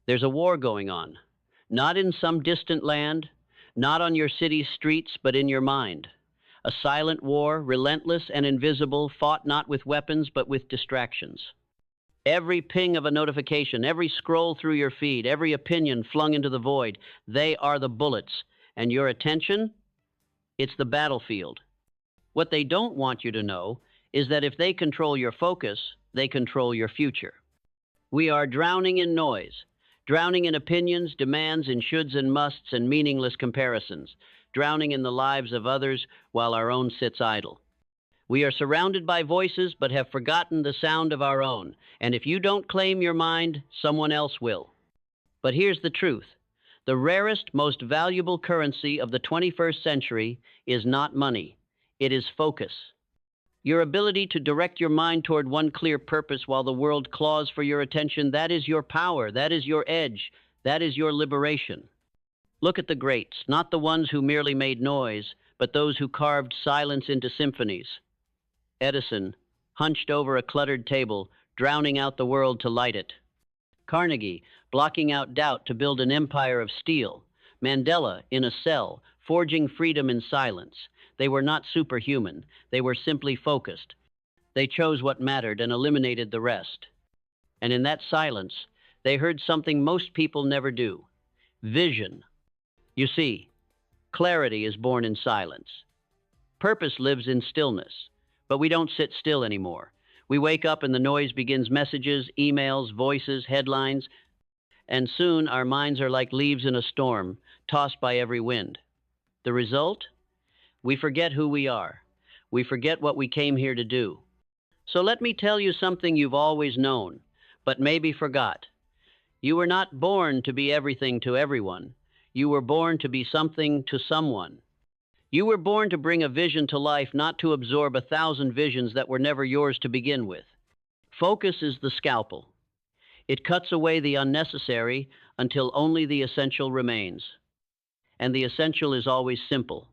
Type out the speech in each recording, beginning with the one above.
There's a war going on, not in some distant land, not on your city's streets, but in your mind. A silent war, relentless and invisible, fought not with weapons, but with distractions. Every ping of a notification, every scroll through your feed, every opinion flung into the void, they are the bullets. And your attention? It's the battlefield. What they don't want you to know is that if they control your focus, they control your future. We are drowning in noise, drowning in opinions, demands, in shoulds and musts and meaningless comparisons, drowning in the lives of others while our own sits idle. We are surrounded by voices but have forgotten the sound of our own, and if you don't claim your mind, someone else will. But here's the truth. The rarest, most valuable currency of the 21st century is not money. It is focus. Your ability to direct your mind toward one clear purpose while the world claws for your attention, that is your power, that is your edge, that is your liberation. Look at the greats, not the ones who merely made noise, but those who carved silence into symphonies. Edison, hunched over a cluttered table, drowning out the world to light it. Carnegie, blocking out doubt to build an empire of steel. Mandela, in a cell, forging freedom in silence. They were not superhuman. They were simply focused. They chose what mattered and eliminated the rest. And in that silence, they heard something most people never do. Vision. You see, clarity is born in silence. Purpose lives in stillness, but we don't sit still anymore. We wake up and the noise begins: messages, emails, voices, headlines, and soon our minds are like leaves in a storm, tossed by every wind. The result? We forget who we are. We forget what we came here to do. So let me tell you something you've always known, but maybe forgot. You were not born to be everything to everyone. You were born to be something to someone. You were born to bring a vision to life, not to absorb 1,000 visions that were never yours to begin with. Focus is the scalpel. It cuts away the unnecessary until only the essential remains. And the essential is always simple,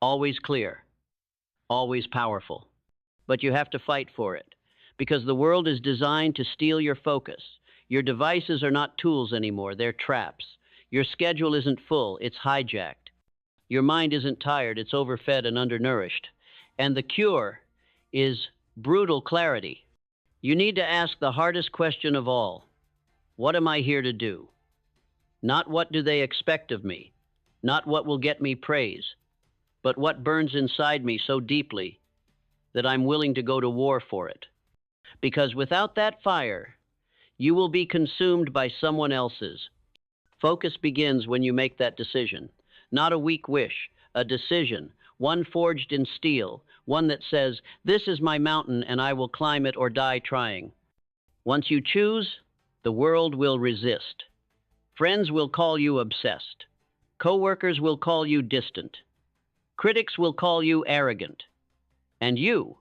always clear, always powerful. But you have to fight for it, because the world is designed to steal your focus. Your devices are not tools anymore, they're traps. Your schedule isn't full, it's hijacked. Your mind isn't tired, it's overfed and undernourished. And the cure is brutal clarity. You need to ask the hardest question of all. What am I here to do? Not what do they expect of me, not what will get me praise, but what burns inside me so deeply that I'm willing to go to war for it. Because without that fire, you will be consumed by someone else's. Focus begins when you make that decision. Not a weak wish, a decision, one forged in steel, one that says, this is my mountain and I will climb it or die trying. Once you choose, the world will resist. Friends will call you obsessed. Coworkers will call you distant. Critics will call you arrogant. And you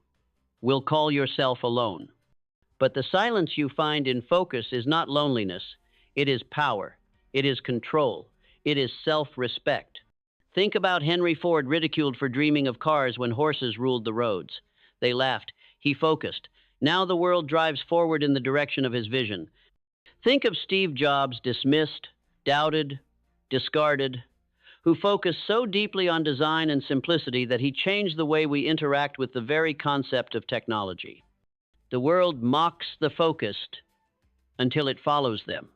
will call yourself alone. But the silence you find in focus is not loneliness. It is power. It is control. It is self-respect. Think about Henry Ford, ridiculed for dreaming of cars when horses ruled the roads. They laughed. He focused. Now the world drives forward in the direction of his vision. Think of Steve Jobs, dismissed, doubted, discarded, who focused so deeply on design and simplicity that he changed the way we interact with the very concept of technology. The world mocks the focused until it follows them.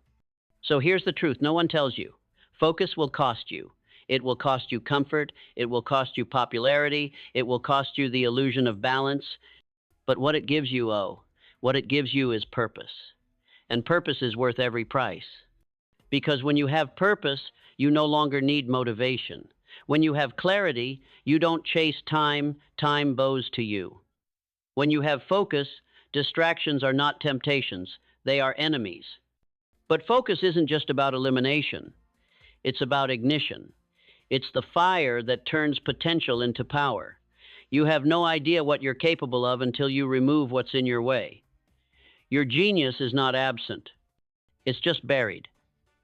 So here's the truth no one tells you. Focus will cost you. It will cost you comfort. It will cost you popularity. It will cost you the illusion of balance. But what it gives you, what it gives you is purpose. And purpose is worth every price. Because when you have purpose, you no longer need motivation. When you have clarity, you don't chase time, time bows to you. When you have focus, distractions are not temptations, they are enemies. But focus isn't just about elimination. It's about ignition. It's the fire that turns potential into power. You have no idea what you're capable of until you remove what's in your way. Your genius is not absent. It's just buried.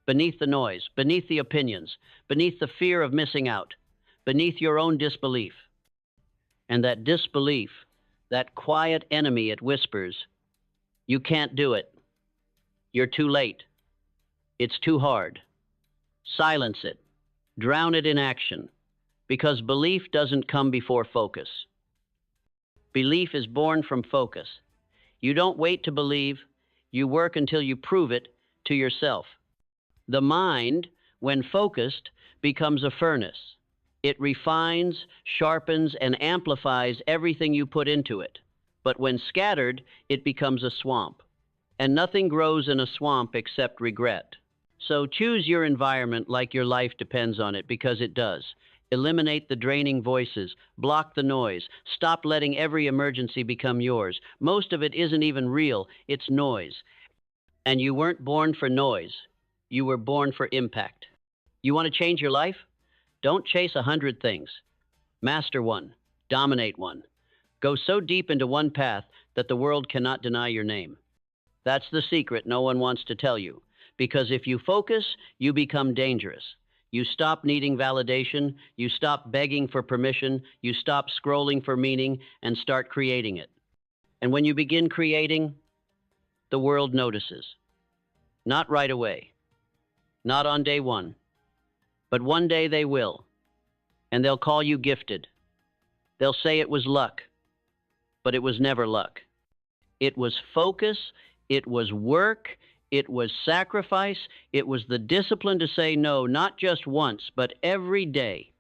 Beneath the noise, beneath the opinions, beneath the fear of missing out, beneath your own disbelief. And that disbelief, that quiet enemy, it whispers, you can't do it. You're too late. It's too hard. Silence it. Drown it in action. Because belief doesn't come before focus. Belief is born from focus. You don't wait to believe, you work until you prove it to yourself. The mind, when focused, becomes a furnace. It refines, sharpens, and amplifies everything you put into it. But when scattered, it becomes a swamp. And nothing grows in a swamp except regret. So choose your environment like your life depends on it, because it does. Eliminate the draining voices, block the noise, stop letting every emergency become yours. Most of it isn't even real, it's noise. And you weren't born for noise, you were born for impact. You want to change your life? Don't chase 100 things. Master one, dominate one. Go so deep into one path that the world cannot deny your name. That's the secret no one wants to tell you. Because if you focus, you become dangerous. You stop needing validation, you stop begging for permission, you stop scrolling for meaning, and start creating it. And when you begin creating, the world notices. Not right away, not on day one, but one day they will, and they'll call you gifted. They'll say it was luck, but it was never luck. It was focus, it was work, it was sacrifice, it was the discipline to say no, not just once, but every day.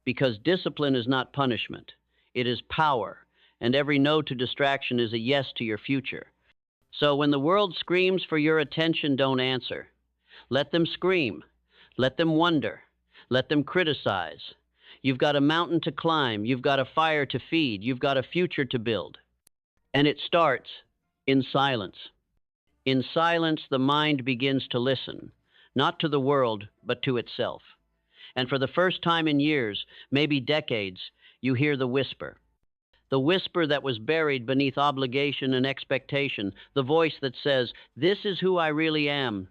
Because discipline is not punishment, it is power, and every no to distraction is a yes to your future. So when the world screams for your attention, don't answer. Let them scream, let them wonder, let them criticize. You've got a mountain to climb, you've got a fire to feed, you've got a future to build. And it starts in silence. In silence, the mind begins to listen, not to the world, but to itself. And for the first time in years, maybe decades, you hear the whisper. The whisper that was buried beneath obligation and expectation, the voice that says, "This is who I really am."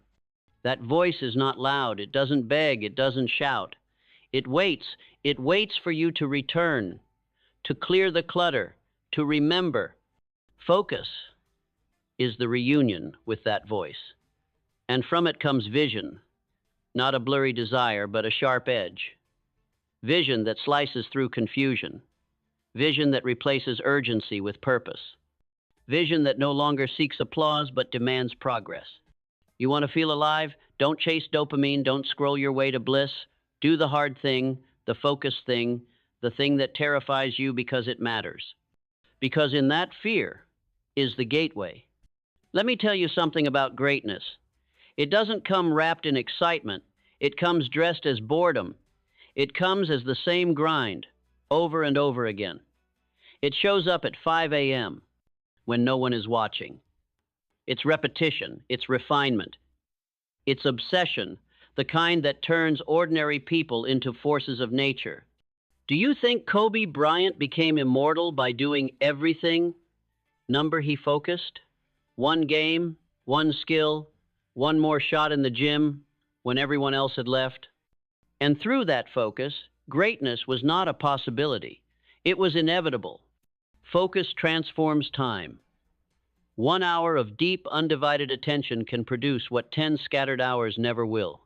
That voice is not loud, it doesn't beg, it doesn't shout. It waits for you to return, to clear the clutter, to remember. Focus is the reunion with that voice. And from it comes vision, not a blurry desire, but a sharp edge. Vision that slices through confusion. Vision that replaces urgency with purpose. Vision that no longer seeks applause, but demands progress. You want to feel alive? Don't chase dopamine, don't scroll your way to bliss. Do the hard thing, the focused thing, the thing that terrifies you because it matters. Because in that fear is the gateway. Let me tell you something about greatness. It doesn't come wrapped in excitement. It comes dressed as boredom. It comes as the same grind, over and over again. It shows up at 5 a.m. when no one is watching. It's repetition, it's refinement, it's obsession, the kind that turns ordinary people into forces of nature. Do you think Kobe Bryant became immortal by doing everything number he focused? One game, one skill, one more shot in the gym when everyone else had left. And through that focus, greatness was not a possibility. It was inevitable. Focus transforms time. 1 hour of deep, undivided attention can produce what 10 scattered hours never will.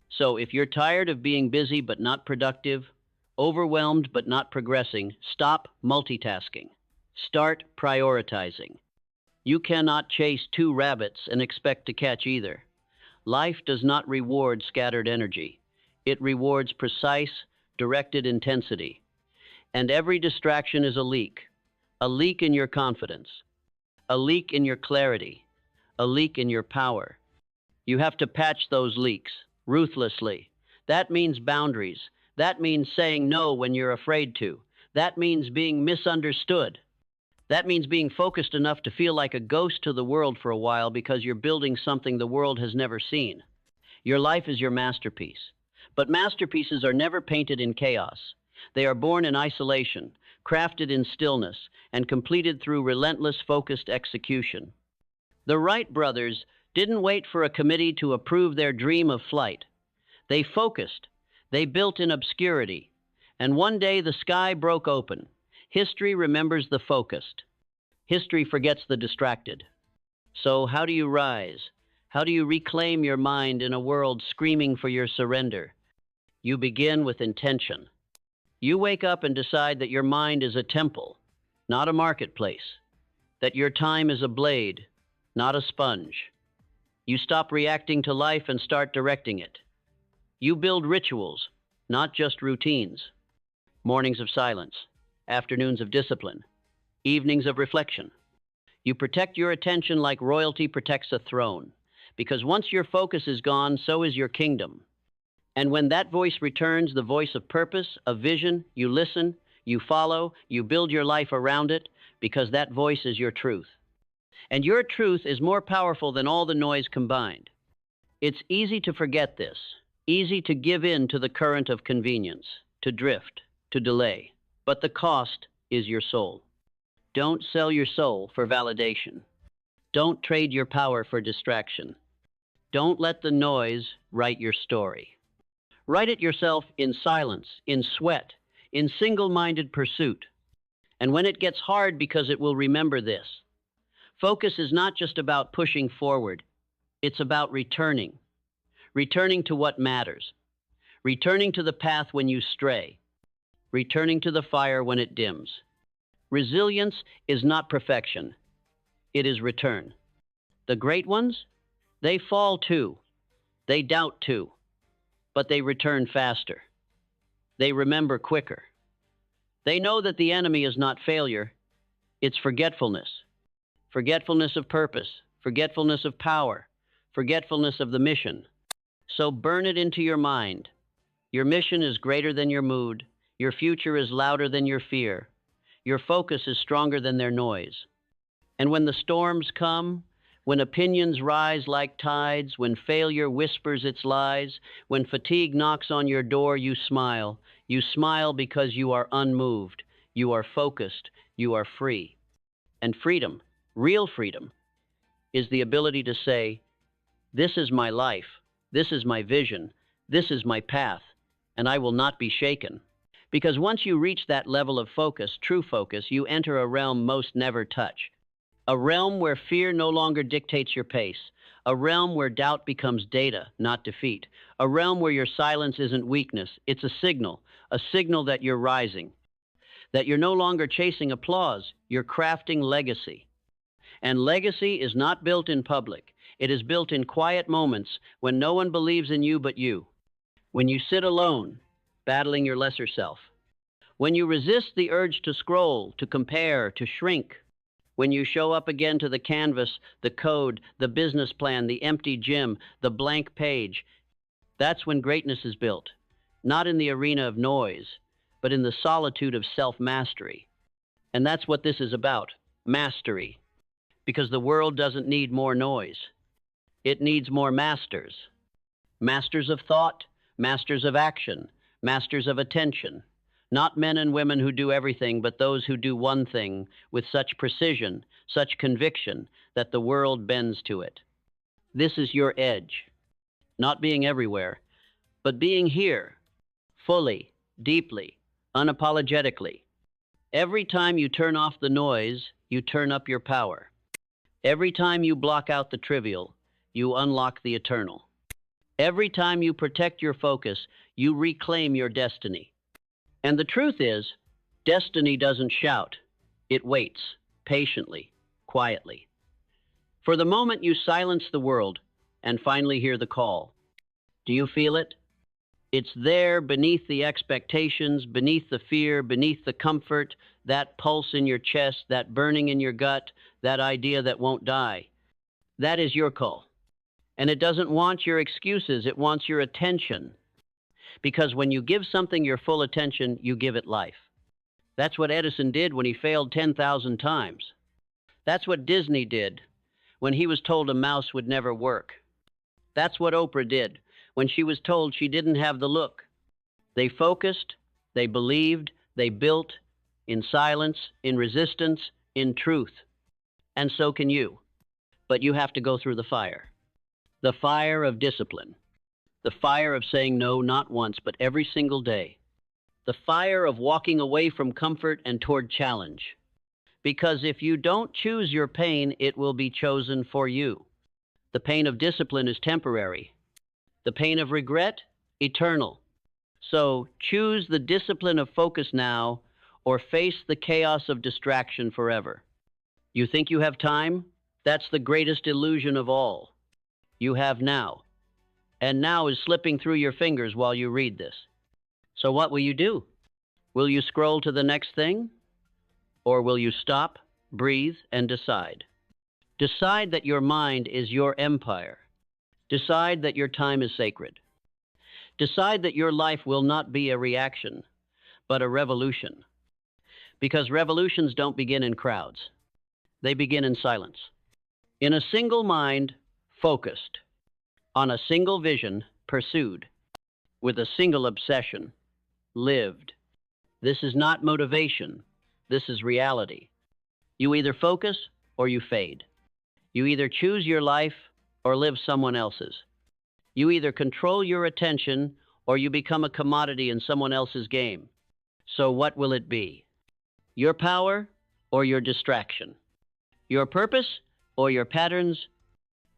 So if you're tired of being busy but not productive, overwhelmed but not progressing, stop multitasking. Start prioritizing. You cannot chase 2 rabbits and expect to catch either. Life does not reward scattered energy. It rewards precise, directed intensity. And every distraction is a leak in your confidence, a leak in your clarity, a leak in your power. You have to patch those leaks, ruthlessly. That means boundaries. That means saying no when you're afraid to. That means being misunderstood. That means being focused enough to feel like a ghost to the world for a while because you're building something the world has never seen. Your life is your masterpiece. But masterpieces are never painted in chaos. They are born in isolation, crafted in stillness, and completed through relentless, focused execution. The Wright brothers didn't wait for a committee to approve their dream of flight. They focused. They built in obscurity. And one day the sky broke open. History remembers the focused. History forgets the distracted. So how do you rise? How do you reclaim your mind in a world screaming for your surrender? You begin with intention. You wake up and decide that your mind is a temple, not a marketplace, that your time is a blade, not a sponge. You stop reacting to life and start directing it. You build rituals, not just routines. Mornings of silence, afternoons of discipline, evenings of reflection. You protect your attention like royalty protects a throne, because once your focus is gone, so is your kingdom. And when that voice returns, the voice of purpose, of vision, you listen, you follow, you build your life around it, because that voice is your truth. And your truth is more powerful than all the noise combined. It's easy to forget this, easy to give in to the current of convenience, to drift, to delay. But the cost is your soul. Don't sell your soul for validation. Don't trade your power for distraction. Don't let the noise write your story. Write it yourself in silence, in sweat, in single-minded pursuit. And when it gets hard, because it will remember this. Focus is not just about pushing forward. It's about returning. Returning to what matters. Returning to the path when you stray. Returning to the fire when it dims. Resilience is not perfection. It is return. The great ones, they fall too. They doubt too. But they return faster. They remember quicker. They know that the enemy is not failure. It's forgetfulness. Forgetfulness of purpose. Forgetfulness of power. Forgetfulness of the mission. So burn it into your mind. Your mission is greater than your mood. Your future is louder than your fear. Your focus is stronger than their noise. And when the storms come, when opinions rise like tides, when failure whispers its lies, when fatigue knocks on your door, you smile. You smile because you are unmoved. You are focused. You are free. And freedom, real freedom, is the ability to say, this is my life. This is my vision. This is my path. And I will not be shaken. Because once you reach that level of focus, true focus, you enter a realm most never touch. A realm where fear no longer dictates your pace. A realm where doubt becomes data, not defeat. A realm where your silence isn't weakness. It's a signal that you're rising. That you're no longer chasing applause. You're crafting legacy. And legacy is not built in public. It is built in quiet moments when no one believes in you but you. When you sit alone, battling your lesser self. When you resist the urge to scroll, to compare, to shrink. When you show up again to the canvas, the code, the business plan, the empty gym, the blank page. That's when greatness is built. Not in the arena of noise, but in the solitude of self-mastery. And that's what this is about, mastery. Because the world doesn't need more noise. It needs more masters. Masters of thought, masters of action, masters of attention. Not men and women who do everything, but those who do one thing with such precision, such conviction, that the world bends to it. This is your edge. Not being everywhere, but being here, fully, deeply, unapologetically. Every time you turn off the noise, you turn up your power. Every time you block out the trivial, you unlock the eternal. Every time you protect your focus, you reclaim your destiny. And the truth is, destiny doesn't shout. It waits, patiently, quietly. For the moment you silence the world and finally hear the call. Do you feel it? It's there beneath the expectations, beneath the fear, beneath the comfort, that pulse in your chest, that burning in your gut, that idea that won't die. That is your call. And it doesn't want your excuses, it wants your attention. Because when you give something your full attention, you give it life. That's what Edison did when he failed 10,000 times. That's what Disney did when he was told a mouse would never work. That's what Oprah did when she was told she didn't have the look. They focused, they believed, they built in silence, in resistance, in truth. And so can you. But you have to go through the fire. The fire of discipline. The fire of saying no, not once, but every single day. The fire of walking away from comfort and toward challenge. Because if you don't choose your pain, it will be chosen for you. The pain of discipline is temporary. The pain of regret, eternal. So choose the discipline of focus now, or face the chaos of distraction forever. You think you have time? That's the greatest illusion of all. You have now. And now is slipping through your fingers while you read this. So what will you do? Will you scroll to the next thing? Or will you stop, breathe, and decide? Decide that your mind is your empire. Decide that your time is sacred. Decide that your life will not be a reaction, but a revolution. Because revolutions don't begin in crowds. They begin in silence. In a single mind, focused. On a single vision, pursued. With a single obsession, lived. This is not motivation. This is reality. You either focus or you fade. You either choose your life or live someone else's. You either control your attention or you become a commodity in someone else's game. So what will it be? Your power or your distraction? Your purpose or your patterns?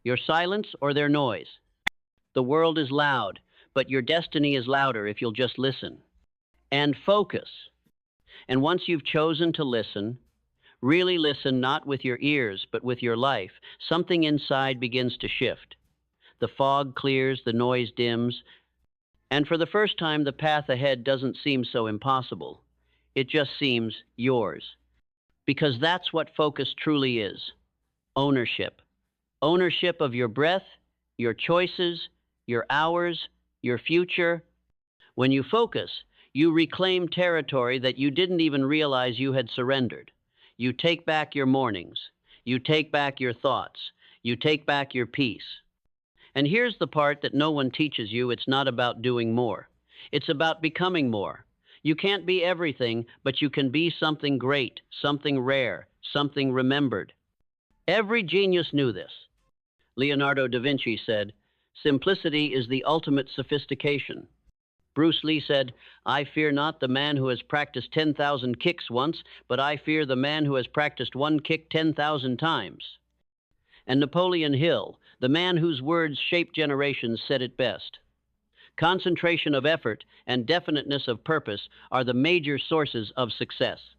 Your silence or their noise? The world is loud, but your destiny is louder if you'll just listen. And focus. And once you've chosen to listen, really listen not with your ears, but with your life, something inside begins to shift. The fog clears, the noise dims, and for the first time, the path ahead doesn't seem so impossible. It just seems yours. Because that's what focus truly is. Ownership. Ownership of your breath, your choices, your hours, your future. When you focus, you reclaim territory that you didn't even realize you had surrendered. You take back your mornings. You take back your thoughts. You take back your peace. And here's the part that no one teaches you. It's not about doing more. It's about becoming more. You can't be everything, but you can be something great, something rare, something remembered. Every genius knew this. Leonardo da Vinci said, "Simplicity is the ultimate sophistication." Bruce Lee said, "I fear not the man who has practiced 10,000 kicks once, but I fear the man who has practiced one kick 10,000 times." And Napoleon Hill, the man whose words shaped generations, said it best. Concentration of effort and definiteness of purpose are the major sources of success.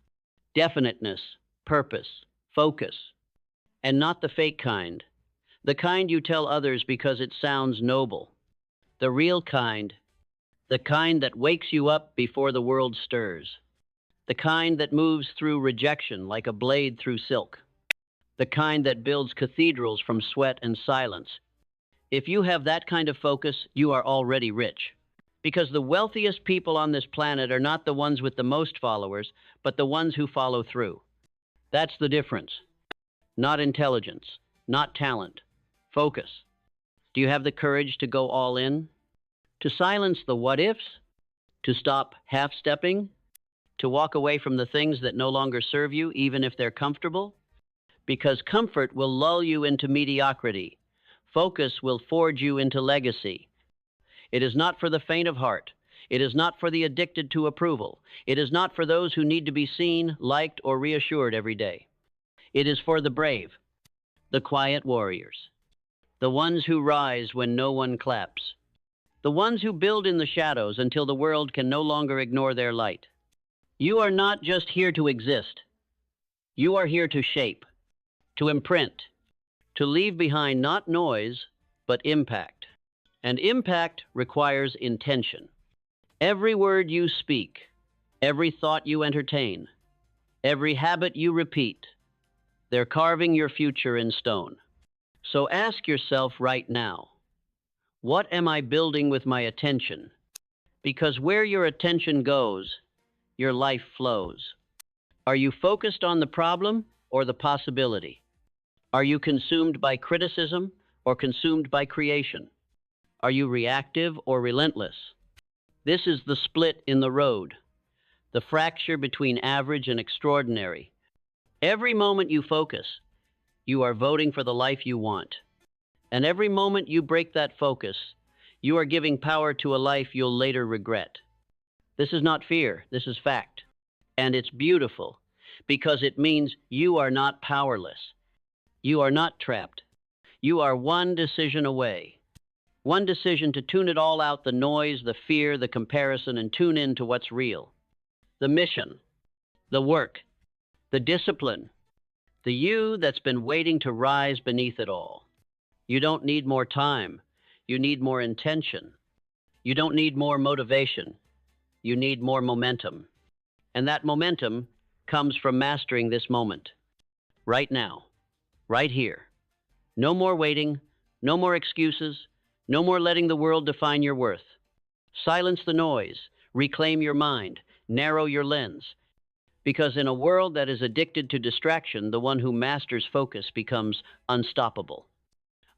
Definiteness, purpose, focus. And not the fake kind. The kind you tell others because it sounds noble. The real kind. The kind that wakes you up before the world stirs. The kind that moves through rejection like a blade through silk. The kind that builds cathedrals from sweat and silence. If you have that kind of focus, you are already rich. Because the wealthiest people on this planet are not the ones with the most followers, but the ones who follow through. That's the difference. Not intelligence, not talent. Focus. Do you have the courage to go all in? To silence the what-ifs? To stop half-stepping? To walk away from the things that no longer serve you, even if they're comfortable? Because comfort will lull you into mediocrity. Focus will forge you into legacy. It is not for the faint of heart. It is not for the addicted to approval. It is not for those who need to be seen, liked, or reassured every day. It is for the brave, the quiet warriors, the ones who rise when no one claps, the ones who build in the shadows until the world can no longer ignore their light. You are not just here to exist. You are here to shape, to imprint, to leave behind not noise, but impact. And impact requires intention. Every word you speak, every thought you entertain, every habit you repeat, they're carving your future in stone. So ask yourself right now, what am I building with my attention? Because where your attention goes, your life flows. Are you focused on the problem or the possibility? Are you consumed by criticism or consumed by creation? Are you reactive or relentless? This is the split in the road, the fracture between average and extraordinary. Every moment you focus, you are voting for the life you want. And every moment you break that focus, you are giving power to a life you'll later regret. This is not fear, this is fact. And it's beautiful because it means you are not powerless. You are not trapped. You are one decision away. One decision to tune it all out, the noise, the fear, the comparison, and tune in to what's real. The mission, the work, the discipline, the you that's been waiting to rise beneath it all. You don't need more time. You need more intention. You don't need more motivation. You need more momentum. And that momentum comes from mastering this moment. Right now. Right here. No more waiting. No more excuses. No more letting the world define your worth. Silence the noise. Reclaim your mind. Narrow your lens. Because in a world that is addicted to distraction, the one who masters focus becomes unstoppable.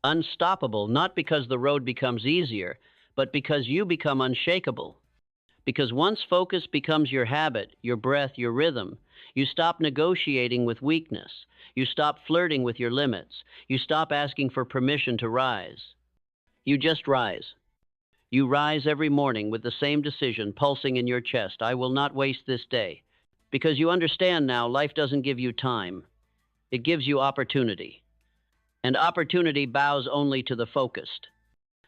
Unstoppable not because the road becomes easier, but because you become unshakable. Because once focus becomes your habit, your breath, your rhythm, you stop negotiating with weakness. You stop flirting with your limits. You stop asking for permission to rise. You just rise. You rise every morning with the same decision pulsing in your chest. I will not waste this day. Because you understand now, life doesn't give you time. It gives you opportunity. And opportunity bows only to the focused.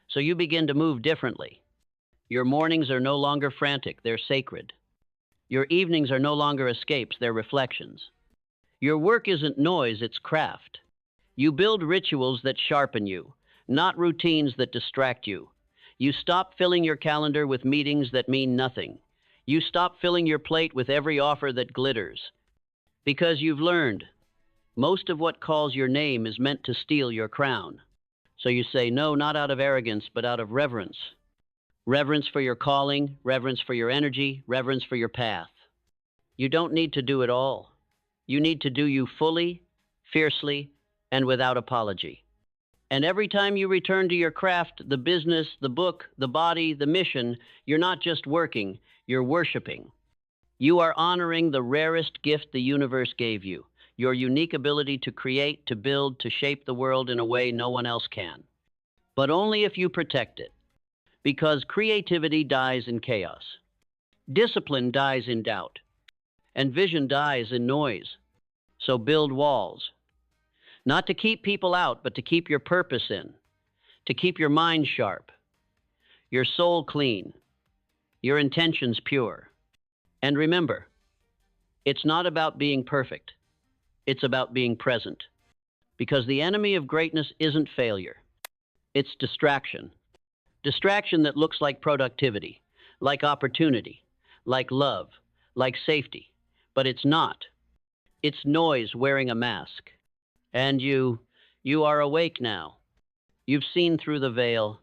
So you begin to move differently. Your mornings are no longer frantic, they're sacred. Your evenings are no longer escapes, they're reflections. Your work isn't noise, it's craft. You build rituals that sharpen you, not routines that distract you. You stop filling your calendar with meetings that mean nothing. You stop filling your plate with every offer that glitters. Because you've learned, most of what calls your name is meant to steal your crown. So you say no, not out of arrogance, but out of reverence. Reverence for your calling, reverence for your energy, reverence for your path. You don't need to do it all. You need to do you fully, fiercely, and without apology. And every time you return to your craft, the business, the book, the body, the mission, you're not just working, you're worshiping. You are honoring the rarest gift the universe gave you, your unique ability to create, to build, to shape the world in a way no one else can. But only if you protect it. Because creativity dies in chaos. Discipline dies in doubt. And vision dies in noise. So build walls. Not to keep people out, but to keep your purpose in. To keep your mind sharp. Your soul clean. Your intentions pure. And remember, it's not about being perfect. It's about being present. Because the enemy of greatness isn't failure. It's distraction. Distraction that looks like productivity, like opportunity, like love, like safety. But it's not. It's noise wearing a mask. And you are awake now. You've seen through the veil.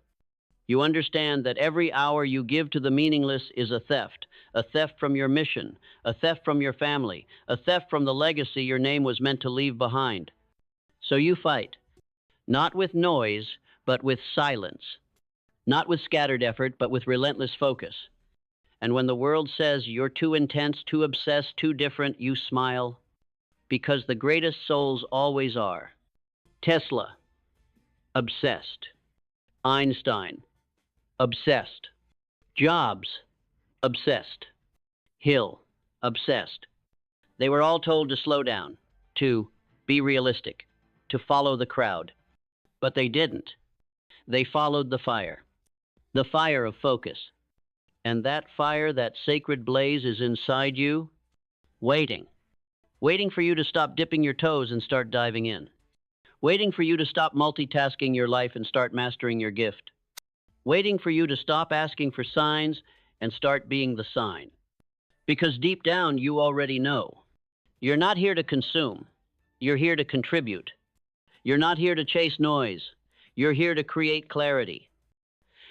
You understand that every hour you give to the meaningless is a theft from your mission, a theft from your family, a theft from the legacy your name was meant to leave behind. So you fight, not with noise, but with silence. Not with scattered effort, but with relentless focus. And when the world says you're too intense, too obsessed, too different, you smile. Because the greatest souls always are. Tesla, obsessed. Einstein, obsessed. Jobs, obsessed. Hill, obsessed. They were all told to slow down, to be realistic, to follow the crowd. But they didn't. They followed the fire of focus. And that fire, that sacred blaze is inside you, waiting. Waiting for you to stop dipping your toes and start diving in. Waiting for you to stop multitasking your life and start mastering your gift. Waiting for you to stop asking for signs and start being the sign. Because deep down, you already know. You're not here to consume. You're here to contribute. You're not here to chase noise. You're here to create clarity.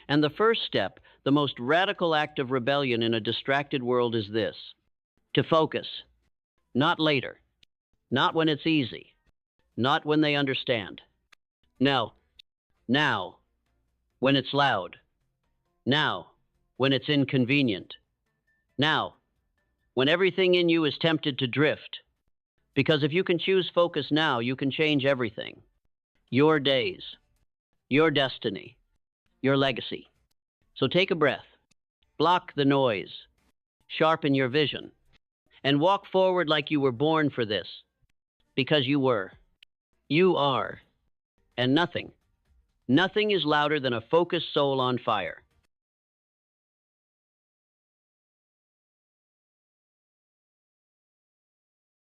And the first step, the most radical act of rebellion in a distracted world is this: to focus. Not later. Not when it's easy. Not when they understand. No. Now. When it's loud. Now. When it's inconvenient. Now. When everything in you is tempted to drift. Because if you can choose focus now, you can change everything. Your days. Your destiny. Your legacy. So take a breath. Block the noise. Sharpen your vision. And walk forward like you were born for this. Because you were. You are. And nothing is louder than a focused soul on fire.